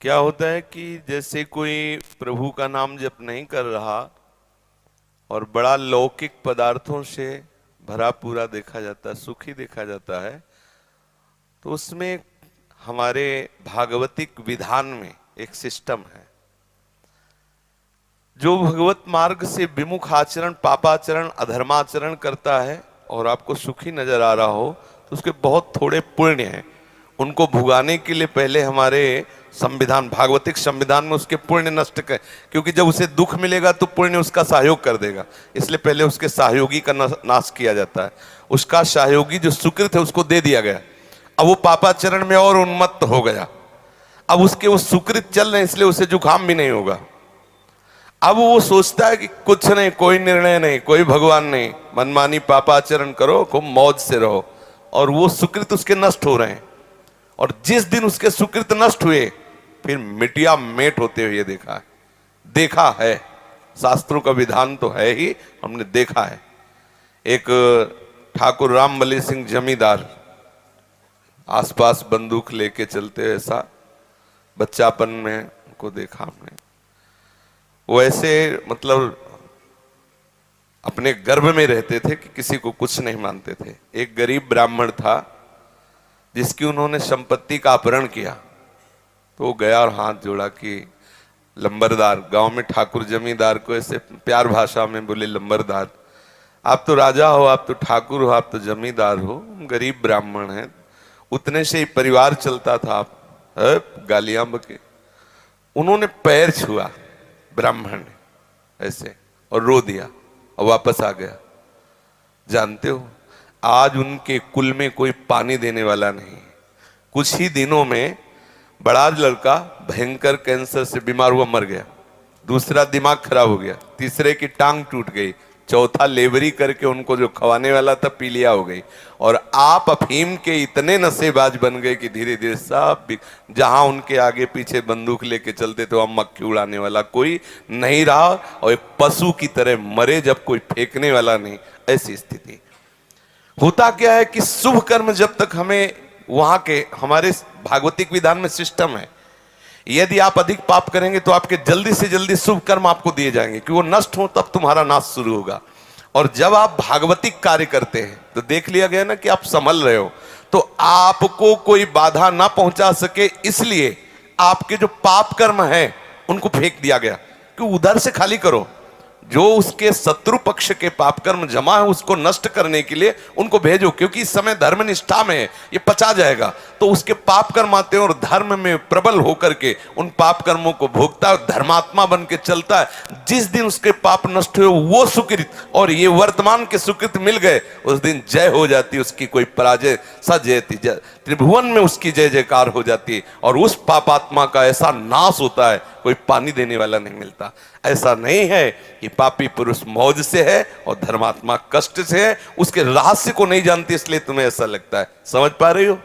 क्या होता है कि जैसे कोई प्रभु का नाम जप नहीं कर रहा और बड़ा लौकिक पदार्थों से भरा पूरा देखा जाता है, सुखी देखा जाता है, तो उसमें हमारे भागवतिक विधान में एक सिस्टम है। जो भगवत मार्ग से विमुख आचरण, पापाचरण, अधर्माचरण करता है और आपको सुखी नजर आ रहा हो तो उसके बहुत थोड़े पुण्य हैं। उनको भुगाने के लिए पहले हमारे संविधान, भागवतिक संविधान में उसके पुण्य नष्ट कर, क्योंकि जब उसे दुख मिलेगा तो पुण्य उसका सहयोग कर देगा, इसलिए पहले उसके सहयोगी का नाश किया जाता है। उसका सहयोगी जो सुकृत है उसको दे दिया गया। अब वो पापाचरण में और उन्मत्त हो गया। अब उसके वो सुकृत चल रहे हैं, इसलिए उसे जुकाम भी नहीं होगा। अब वो सोचता है कि कुछ नहीं, कोई निर्णय नहीं, कोई भगवान नहीं, मनमानी पापाचरण करो, खूब मौज से रहो, और वो सुकृत उसके नष्ट हो रहे हैं। और जिस दिन उसके सुकृत नष्ट हुए फिर मिटिया मेट होते हुए देखा है। शास्त्रों का विधान तो है ही, हमने देखा है। एक ठाकुर रामबली सिंह जमींदार आसपास बंदूक लेके चलते, ऐसा बच्चापन में उनको देखा हमने। वो ऐसे मतलब अपने गर्भ में रहते थे कि किसी को कुछ नहीं मानते थे। एक गरीब ब्राह्मण था जिसकी उन्होंने संपत्ति का अपहरण किया, तो वो गया और हाथ जोड़ा कि लंबरदार, गांव में ठाकुर जमींदार को ऐसे प्यार भाषा में बोले, लंबरदार आप तो राजा हो, आप तो ठाकुर हो, आप तो जमींदार हो, गरीब ब्राह्मण हैं, उतने से ही परिवार चलता था, आप गालियां बके। उन्होंने पैर छुआ ब्राह्मण ने ऐसे और रो दिया और वापस आ गया। जानते हो, आज उनके कुल में कोई पानी देने वाला नहीं। कुछ ही दिनों में बड़ा लड़का भयंकर कैंसर से बीमार हुआ, मर गया। दूसरा दिमाग खराब हो गया, तीसरे की टांग टूट गई, चौथा लेबरी करके उनको जो खवाने वाला था पीलिया हो गई। और आप अफीम के इतने नशेबाज बन गए कि धीरे धीरे सब जहां उनके आगे पीछे बंदूक लेके चलते थे वहां मक्खी उड़ाने वाला कोई नहीं रहा, और एक पशु की तरह मरे जब कोई फेंकने वाला नहीं, ऐसी स्थिति। होता क्या है कि शुभ कर्म जब तक हमें वहां के हमारे भागवतिक विधान में सिस्टम है, यदि आप अधिक पाप करेंगे तो आपके जल्दी से जल्दी शुभ कर्म आपको दिए जाएंगे कि वो नष्ट हो, तब तुम्हारा नाश शुरू होगा। और जब आप भागवतिक कार्य करते हैं तो देख लिया गया ना कि आप संभल रहे हो, तो आपको कोई बाधा ना पहुंचा सके, इसलिए आपके जो पाप कर्म है उनको फेंक दिया गया कि उधर से खाली करो। जो उसके शत्रु पक्ष के पाप कर्म जमा है उसको नष्ट करने के लिए उनको भेजो, क्योंकि इस समय धर्म निष्ठा में है, ये पचा जाएगा। तो उसके पाप कर्म आते हैं और धर्म में प्रबल होकर के उन पाप कर्मों को भोगता है, धर्मात्मा बन के चलता है। जिस दिन उसके पाप नष्ट हुए वो सुकृत और ये वर्तमान के सुकृत मिल गए, उस दिन जय हो जाती, उसकी कोई पराजय सजयती, त्रिभुवन में उसकी जय जयकार हो जाती है। और उस पापात्मा का ऐसा नाश होता है, कोई पानी देने वाला नहीं मिलता। ऐसा नहीं है कि पापी पुरुष मौज से है और धर्मात्मा कष्ट से है, उसके रहस्य को नहीं जानती इसलिए तुम्हें ऐसा लगता है। समझ पा रही हो?